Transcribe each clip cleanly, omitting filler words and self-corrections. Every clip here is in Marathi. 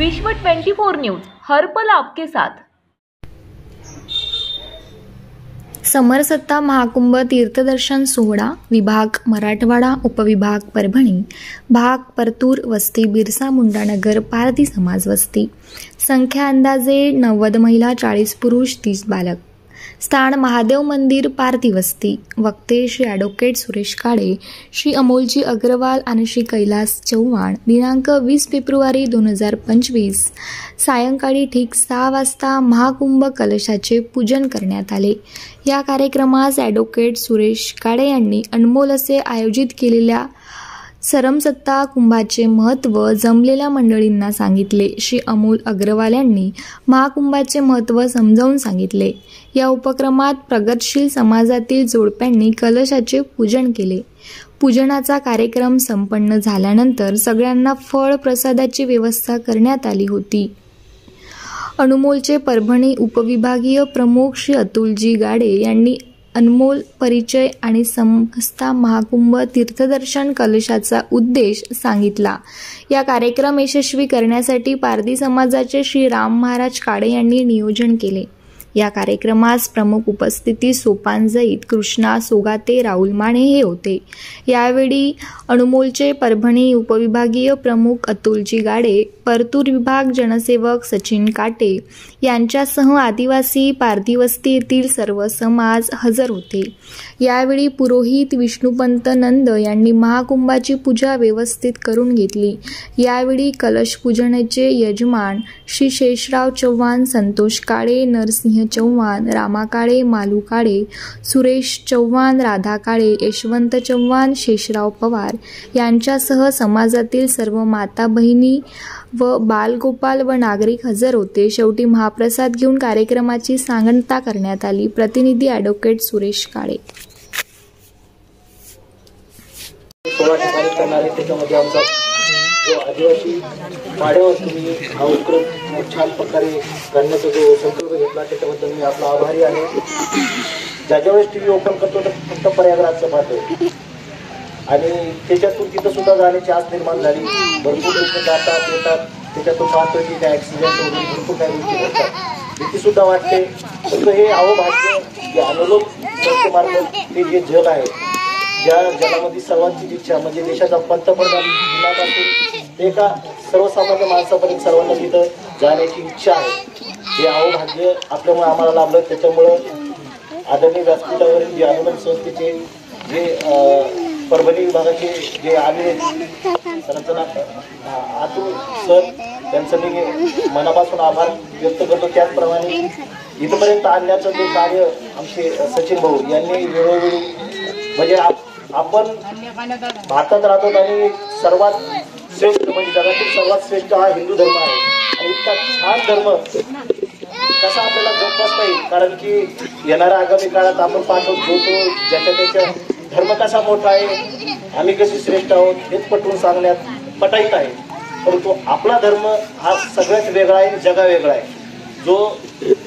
विश्व 24 न्यूज हर पल आपके साथ। समरसत्ता महाकुंभ तीर्थदर्शन सोहळा विभाग मराठवाडा उपविभाग परभणी भाग परतूर वस्ती बिरसा मुंडा नगर पारधी समाज वस्ती संख्या अंदाजे 90 महिला 40 पुरुष 30 बालक स्थान महादेव मंदिर पारधी वस्ती वक्ते श्री ॲडव्होकेट सुरेश काळे श्री अमोलजी अग्रवाल आणि श्री कैलास चव्हाण दिनांक 20 फेब्रुवारी 2025 सायंकाळी ठीक 6 वाजता महाकुंभ कलशाचे पूजन करण्यात आले। या कार्यक्रमास ॲडव्होकेट सुरेश काळे यांनी अनमोल असे आयोजित केलेल्या समरसत्ता कुंभाचे महत्त्व जमलेल्या मंडळींना सांगितले। श्री अमोल अग्रवाल यांनी महाकुंभाचे महत्त्व समजावून सांगितले। या उपक्रमात प्रगतशील समाजातील जोडप्यांनी कलशाचे पूजन केले। पूजनाचा कार्यक्रम संपन्न झाल्यानंतर सगळ्यांना फळ प्रसादाची व्यवस्था करण्यात आली होती। अनमोलचे परभणी उपविभागीय प्रमुख श्री अतुलजी गाडे यांनी अनमोल परिचय आणि समरसत्ता महाकुंभ तीर्थदर्शन कलशाचा उद्देश सांगितला। या कार्यक्रम यशस्वी करण्यासाठी पारधी समाजाचे श्री राम महाराज काळे यांनी नियोजन केले। या कार्यक्रमास प्रमुख उपस्थिती सोपान जैद कृष्णा सोगाते राहुल माने हे होते। यावेळी अनमोलचे परभणी उपविभागीय प्रमुख अतुलजी गाडे परतूर विभाग जनसेवक सचिन काटे यांच्यासह आदिवासी पारधी वस्ती येथील सर्व समाज हजर होते। यावेळी पुरोहित विष्णुपंत नंद यांनी महाकुंभाची पूजा व्यवस्थित करून घेतली। यावेळी कलश पूजनाचे यजमान श्री शेषराव चव्हाण संतोष काळे नरसिंह चव्हाण रामा काळे मालू काळे सुरेश चव्हाण राधा काळे यशवंत चव्हाण शेषराव पवार यांच्यासह समाजातील सर्व माता बहिणी व बालगोपाल व नागरिक हजर होते। शेवटी महाप्रसाद घेऊन कार्यक्रमाची सांगता करण्यात आली। प्रतिनिधी ॲडव्होकेट सुरेश काळे। जो आदिवासी पाड्यावर तुम्ही हा उपक्रम छान प्रकारे करण्याचा जो संकल्प घेतला त्याच्याबद्दल मी आपला आभारी आहे। ज्यावेळेस टी व्ही ओपन करतो तर फक्त प्रयागराजचं पाहतो आणि त्याच्यातून तिथं सुद्धा जाण्याची आस निर्माण झाली। भरपूर लोक जातात येतात त्याच्यातून पाहतो की काय ॲक्सिडेंट वगैरे भरपूर काही गोष्टी घडतात। भीती सुद्धा वाटते। फक्त हे अवभाग्य जे अनुलोम संस्थेमार्फत हे जे जल आहे ज्या जलामध्ये सर्वांची इच्छा म्हणजे देशाचा पंतप्रधान ते एका सर्वसामान्य माणसापर्यंत सर्वांना तिथं जाण्याची इच्छा आहे। हे अवभाग्य आपल्यामुळे आम्हाला लाभलं। त्याच्यामुळं आदरणीय व्यासपीठावरील जे अनुलोम संस्थेचे जे परभणी विभागाचे जे आले सरांचं अतुल सर त्यांचं मी मनापासून आभार व्यक्त करतो। त्याचप्रमाणे इथपर्यंत आणण्याचं जे कार्य आमचे सचिन भाऊ यांनी वेळोवेळी म्हणजे आपण भारतात राहतो आणि सर्वात श्रेष्ठ म्हणजे जगातील सर्वात श्रेष्ठ हा हिंदू धर्म आहे आणि इतका छान धर्म कसा आपल्याला जोपासता येईल कारण की येणाऱ्या आगामी काळात आपण पाहतो जो तो ज्याच्या त्याच्या धर्म कसा मोठा आहे आम्ही कशी श्रेष्ठ आहोत हेच पटवून सांगण्यात पटाईत आहे। परंतु आपला धर्म हा सगळ्यात वेगळा आहे जगा वेगळा आहे। जो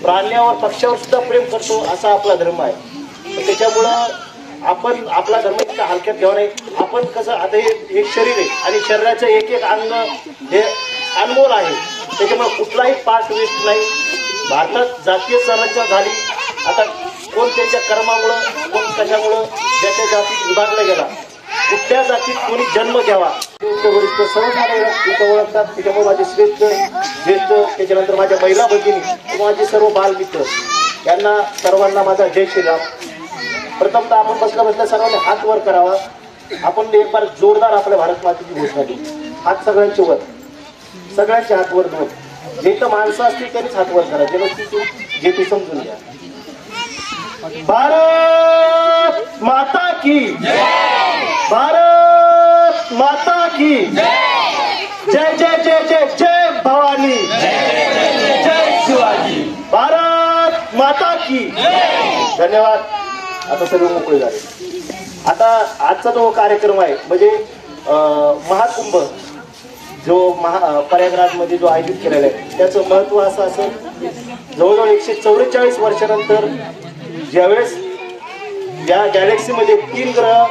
प्राण्यावर पक्ष्यावर सुद्धा प्रेम करतो असा आपला धर्म आहे। त्याच्यामुळं आपण आपला धर्म इतका हलक्यात घ्यावा नाही। आपण कसं आता हे एक शरीर आहे आणि शरीराचं एक एक अंग हे अनमोल आहे। त्याच्यामुळे कुठलाही पार्ट वेस्ट नाही। भारतात जातीय संरचना झाली आता कोण त्याच्या कर्मामुळं कोण कशामुळं ज्याच्या जातीत विभागला गेला कुठल्या जातीत कोणी जन्म घ्यावा वरिष्ठ सर्वसाधारण इथं ओळखतात। त्याच्यामुळे माझे श्रेष्ठ ज्येष्ठ त्याच्यानंतर माझ्या महिला भगिनी माझे सर्व बालमित्र यांना सर्वांना माझा जय श्रीराम। प्रथमतः आपण बसल्या सर्वांनी हात वर करावा। आपण एक बार जोरदार आपल्या भारत मातेची घोषणा देऊ। हात सगळ्यांचे वर सगळ्यांचे हात वर दोन जे तर माणसं असतील त्यांनीच हात वर करा जे ती समजून घ्या। भारत माता की भारत माता की जय जय जय जय जय भवानी जय शिवाजी भारत माता की धन्यवाद। आता सर्व मोकळे झाले। आता आजचा जो कार्यक्रम आहे म्हणजे महाकुंभ जो प्रयागराजमध्ये जो आयोजित केलेला आहे त्याचं महत्त्व असं असेल जवळजवळ 144 वर्षानंतर ज्यावेळेस या गॅलेक्सीमध्ये 3 ग्रह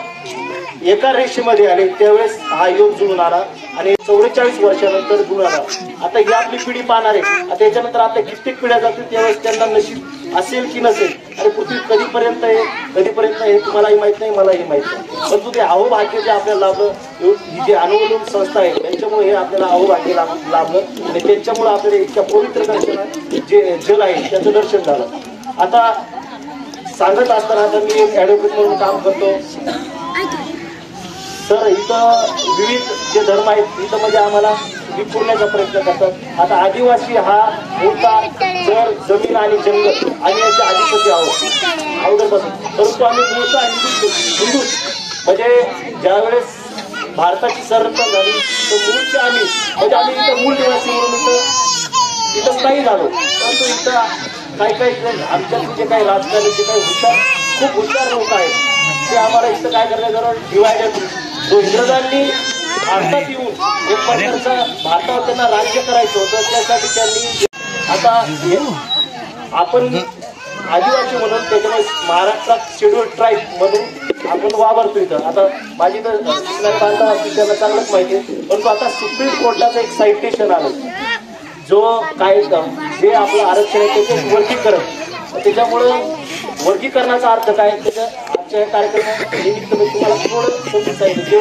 एका रेषेमध्ये आले त्यावेळेस हा योग जुळून आला आणि 44 वर्षानंतर जुळून आला. आता ही आपली पिढी पाहणार आहे. आता याच्यानंतर आपल्या कित्येक पिढ्या जातील त्यावेळेस त्यांना नशीब असेल की नसेल आणि पृथ्वी कधीपर्यंत आहे तुम्हालाही माहित नाही, मलाही माहित नाही. परंतु ते अहोभाग्य जे आपल्याला लाभलं, ही जी अनुलोम संस्था आहे त्यांच्यामुळे हे आपल्याला अहोभाग्य लाभलं आणि त्यांच्यामुळे आपल्याला इतक्या पवित्र दर्शन जे जल आहे त्याचं दर्शन झालं. आता सांगत असताना आता मी एक ॲडव्होकेट म्हणून काम करतो. तर इथं विविध जे धर्म आहेत इथं म्हणजे आम्हाला विखुरण्याचा प्रयत्न करतात. आता आदिवासी हा मोठा जर जमीन आणि जंगल आणि याचे अधिपती आहोत अगोदरपासून. परंतु आम्ही मूळचा हिंदू म्हणजे ज्यावेळेस भारताची संरचना झाली तर मूळचे आम्ही म्हणजे आम्ही इथं मूळ निवासी म्हणून इथं स्थायी झालो. परंतु इथं काही आमच्यातले जे काही राजकारणी जे काही खूप हुशार लोक आहेत ते आम्हाला इथं काय करण्याचं डिवायडेड जो इंग्रजांनी भारतात येऊन एक प्रकारचा भारतावर त्यांना राज्य करायचं होतं त्यासाठी त्यांनी आता आपण आदिवासी म्हणून त्याच्यामुळे महाराष्ट्रात शेड्यूल ट्राईब म्हणून आपण वावरतो इथं. आता माझी तर बांधव असतील त्यांना चांगलंच माहिती आहे. परंतु आता सुप्रीम कोर्टाचं एक सायटेशन आलं जो काय जे आपलं आरक्षण आहे त्याचे वर्गीकरण. त्याच्यामुळं वर्गीकरणाचा अर्थ काय त्याच्या आजच्या कार्यक्रमात निमित्त मी तुम्हाला थोडं समजून सांगितलं. जे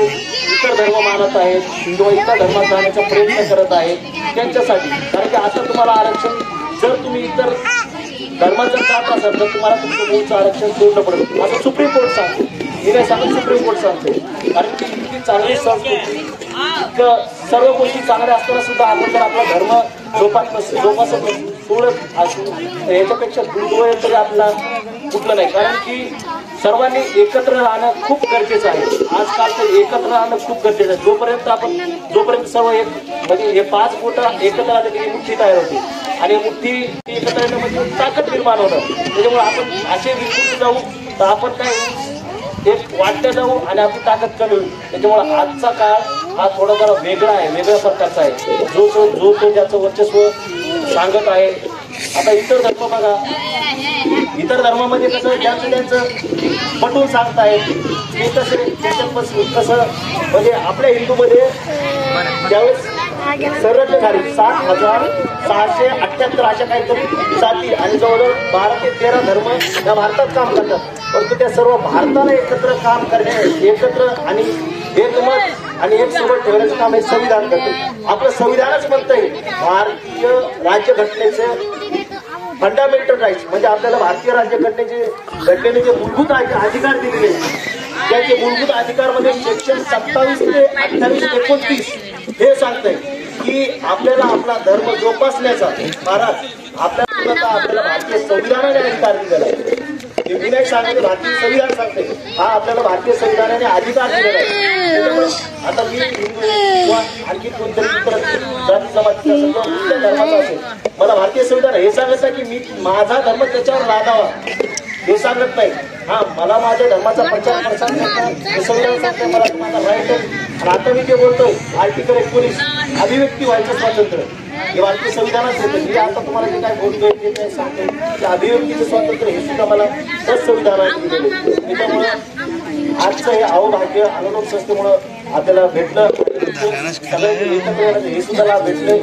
इतर धर्म मानत आहेत किंवा इतर धर्मात जाण्याचा प्रयत्न करत आहेत त्यांच्यासाठी. कारण की आता तुम्हाला आरक्षण जर तुम्ही इतर धर्मात जर जात असाल तर तुम्हाला तुमचं मूळचं आरक्षण सोडलं पडेल असं सुप्रीम कोर्ट सांगते. मी नाही सांगत, सुप्रीम कोर्ट सांगते. कारण की इतकी चांगली संस्कृती इतकं सर्व गोष्टी चांगल्या असताना सुद्धा आपण जर आपला धर्म जोपासत सोडत असू याच्यापेक्षा दुर्दैव तरी आपला कुठलं नाही. कारण की सर्वांनी एकत्र राहणं खूप गरजेचं आहे. आजकाल तर एकत्र राहणं खूप गरजेचं आहे. जोपर्यंत सर्व एक म्हणजे हे 5 बोटं एकत्र आले की मुठ्ठी तयार होती आणि मुठ्ठी एकत्र येण्यामध्ये ताकद निर्माण होणं. त्याच्यामुळे आपण असे विखुरून जाऊ तर आपण काय एक वाटतं जाऊ आणि आपली ताकद कमी होईल. त्याच्यामुळे आजचा काळ हा थोडा जरा वेगळा आहे, वेगळ्या प्रकारचा आहे. जो तो ज्याचं वर्चस्व सांगत आहे. आता इतर धर्म बघा, इतर धर्मामध्ये कसं त्यांचं पटवून सांगतायत ते कसं म्हणजे आपल्या हिंदूमध्ये त्यावेळेस संरचना झाली 7,678 अशा काहीतरी जाती आणि जवळजवळ 12 ते 13 धर्म या भारतात काम करतात. परंतु त्या सर्व भारताला एकत्र काम करणे एकत्र आणि एकमत आणि एक सोबत ठेवण्याचं काम हे संविधान करते. आपलं संविधानच म्हणतंय भारतीय राज्यघटनेचे फंडामेंटल राईट्स म्हणजे आपल्याला भारतीय राज्यघटनेने जे मूलभूत अधिकार दिलेले त्याचे मूलभूत अधिकारमध्ये सेक्शन 27 ते 28 29 हे सांगतंय की आपल्याला आपला धर्म जोपासण्याचा महाराज आपल्याला भारतीय संविधानाने अधिकार दिलेला आहे. मी नाही सांगते, भारतीय संविधान सांगते हा आपल्याला भारतीय संविधानाने अधिकार दिलेला आहे. त्याच्यामुळे आता मी हिंदू किंवा आणखी कोणतरी इतर जाती समाजाचा कुठल्या धर्माचा असेल मला भारतीय संविधान हे सांगत नाही की मी माझा धर्म त्याच्यावर लादावा हे सांगत नाही. हा मला माझ्या धर्माचा प्रचार हे संविधान सांगते मला माझा राईट आहे. आणि आता मी जे बोलतोय आर्टिकल 19 अभिव्यक्ती व्हायचं स्वातंत्र्य हे भारतीय संविधानात येतं. मी आता तुम्हाला जे काय बोलतोय ते काय सांगतोय ते अभिव्यक्तीचं स्वातंत्र्य हे सुद्धा मला त्याच संविधानात दिलेलं आहे. त्याच्यामुळं आजचं हे अहोभाग्य अनुलोम संस्थेमुळं आपल्याला भेटलं. सगळ्यांनी एकत्र हे सुद्धा लाभ भेटले.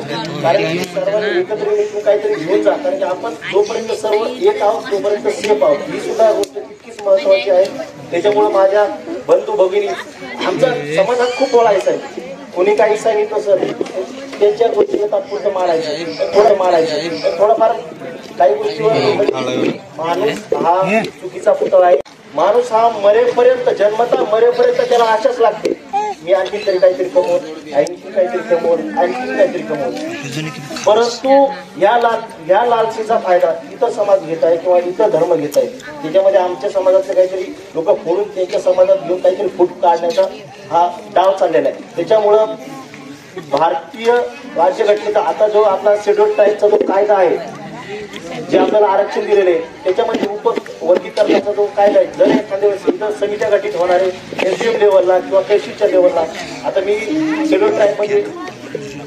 कारण की सर्वांनी एकत्र येऊन काहीतरी घेऊन जा. कारण की आपण जोपर्यंत सर्व एक आहोत तोपर्यंत सेफ आहोत ही सुद्धा गोष्ट तितकीच महत्वाची आहे. त्याच्यामुळं माझ्या बंधू भगिनी आमचा समाजात खूप बोलायचं आहे. कोणी काही सांगितलं सर त्यांच्या गोष्टीला तात्पुरतं मारायचं थोडंफार काही गोष्टीवर माणूस हा चुकीचा पुतळा आहे. माणूस हा मरेपर्यंत जन्मता मरेपर्यंत त्याला आशाच लागते मी आणखी तरी काहीतरी कमवून आणखी काहीतरी कमवून. परंतु या लालसेचा फायदा इतर समाज घेत आहे किंवा इतर धर्म घेत आहे. त्याच्यामध्ये आमच्या समाजातले काहीतरी लोक फोडून त्यांच्या समाजात घेऊन काहीतरी फूट काढण्याचा हा डाव चाललेला आहे. त्याच्यामुळं भारतीय राज्यघटनेचा आता जो आपला शेड्यूल ट्राईबचा जो कायदा आहे जे आपल्याला आरक्षण दिलेले त्याच्यामध्ये वर्गीकरणाचा जो कायदा आहे जर एखाद्या वेळेस इथं समित्या गठीत होणारे SDM लेवलला किंवा तहसीलच्या लेवलला आता मी शेड्यूल ट्राईब मध्ये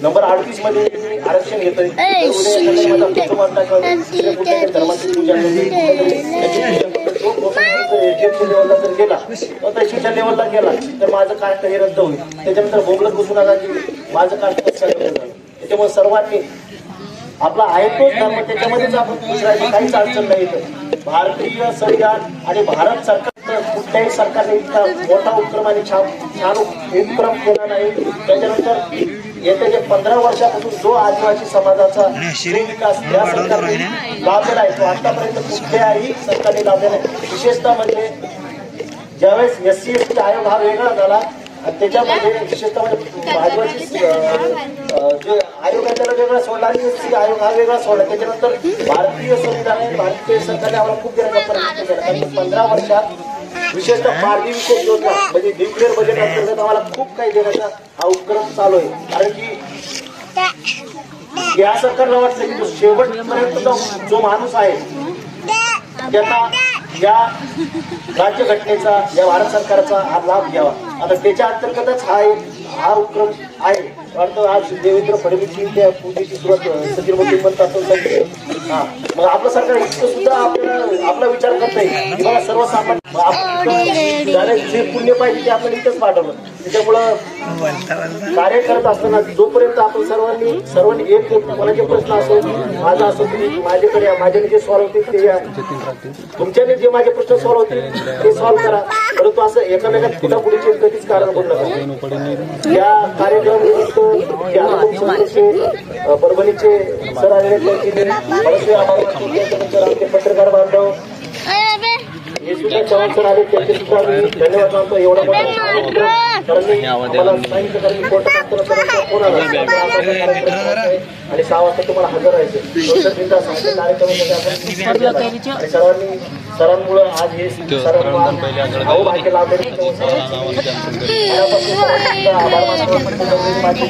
नंबर 38 मध्ये आरक्षण घेतोय. उद्या माझा कुटुंबातला किंवा धर्माची पूजा तालुक्याच्या लेवलला जर गेला किंवा तहसीलच्या लेवलला गेला तर माझं कास्ट हे रद्द होईल. त्याच्यानंतर बोगलत बसू नका की माझं कास्ट कसं रद्द झालं. त्याच्यामुळे सर्वांनी आपला आहे तोच धर्म त्याच्यामध्येच आपण खुश राहायचं, काहीच अडचण नाही. भारतीय संविधान आणि भारत सरकार कुठल्याही सरकारने इतका मोठा उपक्रम आणि छान उपक्रम केला नाही. त्याच्यानंतर येत्या जे 15 वर्षापासून जो आदिवासी समाजाचा विकास या सरकारने लाभलेला आहे तो आतापर्यंत कुठल्याही सरकारने लाभलेला आहे. विशेषतः म्हणजे ज्यावेळेस SC/ST आयोग हा वेगळा झाला आणि त्याच्यामध्ये विशेषतः म्हणजे आदिवासी जो आयोग आहे त्याला वेगळा सोडला आणि SC आयोग हा वेगळा सोडला. त्याच्यानंतर भारतीय संविधान आणि भारतीय सरकारने आम्हाला खूप देण्याचा प्रयत्न केला. कारण 15 वर्षात विशेषतः पारधी विशेष योजना म्हणजे न्यूक्लिअर बजेट अंतर्गत आम्हाला खूप काही देण्याचा हा उपक्रम चालू आहे. कारण की या सरकारला वाटतं की शेवटपर्यंत जो माणूस आहे त्यांना या राज्यघटनेचा या भारत सरकारचा हा लाभ घ्यावा. आता त्याच्या अंतर्गतच हा उपक्रम आहे. वाटतं आज देवेंद्र फडणवीसची त्या पूजेची सुरुवात सचिन मोदी म्हणतात. मग आपलं सरकार इतकं सुद्धा आपला विचार करत नाही की मला सर्वसामान्य जे पुण्य पाहिजे ते आपण इथंच पाठवलं. त्याच्यामुळं कार्य करत असताना जोपर्यंत आपण सर्वांनी एक कोणाचे प्रश्न असो माझा असो तुम्ही माझ्याकडे या, माझ्याने जे सॉल्व्ह होतील ते या, तुमच्याने जे माझे प्रश्न सॉल्व्ह होतील ते सॉल्व्ह करा. परंतु असं एकामेकात पुढापुढीचे कधीच कारण बनलं नाही. या कार्यक्रमानिमित्त परभणीचे सर आलेले त्यांचे आभार मानतो. त्याच्यानंतर आमचे पत्रकार बांधव हे सुद्धा चव्हाण सर आले त्यांचे सुद्धा आम्ही धन्यवाद मानतो. एवढा मोठा सांगितलं कारण मी कोर्टात असताना फोन आला आणि 6 वाजता तुम्हाला हजर राहायचं आणि सरांमुळे आज हे भाग्य लाभले. आभार मानतो. माझी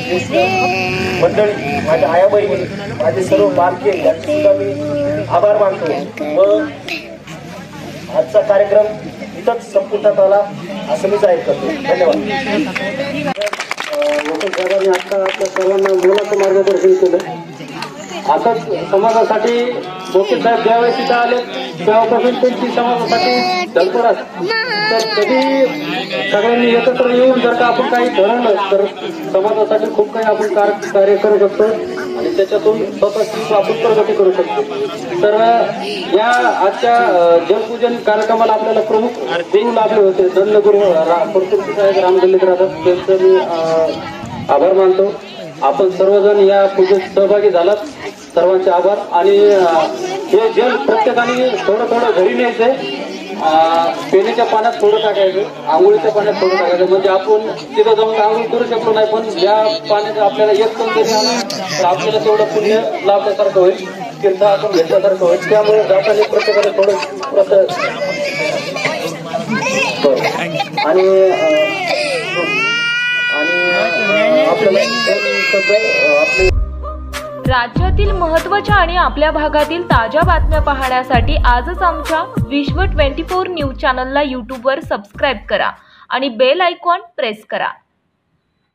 मंडळी माझ्या आया बहिणी माझे सर्व बालके यांचे सुद्धा मी आभार मानतो. व आजचा कार्यक्रम इथंच संपुष्टात आला असं मी जाहीर करतो. धन्यवाद. वकील साहेबांनी आता आपल्या सर्वांना मोलाचं मार्गदर्शन केलं. आता समाजासाठी वकील साहेब ज्यावेळेस तिथं आले तेव्हापासून त्यांची समाजासाठी धडपड असते. तर कधी सगळ्यांनी एकत्र येऊन जर का आपण काही ठरवलं तर समाजासाठी खूप काही आपण कार्य करू शकतो आणि त्याच्यातून स्वतःची आपण प्रगती करू शकतो. तर या आजच्या जलपूजन कार्यक्रमाला आपल्याला प्रमुख गुरु लाभले होते. धन्यगुरु परतुर्की साहेब रामगल्लीत राहतात त्यांचं मी आभार मानतो. आपण सर्वजण या पूजेत सहभागी झालात सर्वांचे आभार. आणि हे जल प्रत्येकाने थोडं थोडं घरी न्यायचंय. पिण्याच्या पाण्यात थोडं टाकायचं, आंघोळीच्या पाण्यात थोडं टाकायचं. म्हणजे आपण तिथं जाऊन आंघोळ करू शकतो नाही पण ज्या पाण्यात आपल्याला एक कण जरी आला तर आपल्याला तेवढं पुण्य लाभल्यासारखं होईल, तीर्थ आपण घेतल्यासारखं होईल. त्यामुळे जाताना प्रत्येकाने थोडं आणि आपल्याला राज्यातील महत्त्वाच्या आणि आपल्या भागातील ताज्या बातम्या पाहण्यासाठी आजच आमच्या विश्व 24 न्यूज चॅनलला यूट्यूबवर सबस्क्राईब करा आणि बेल आयकॉन प्रेस करा.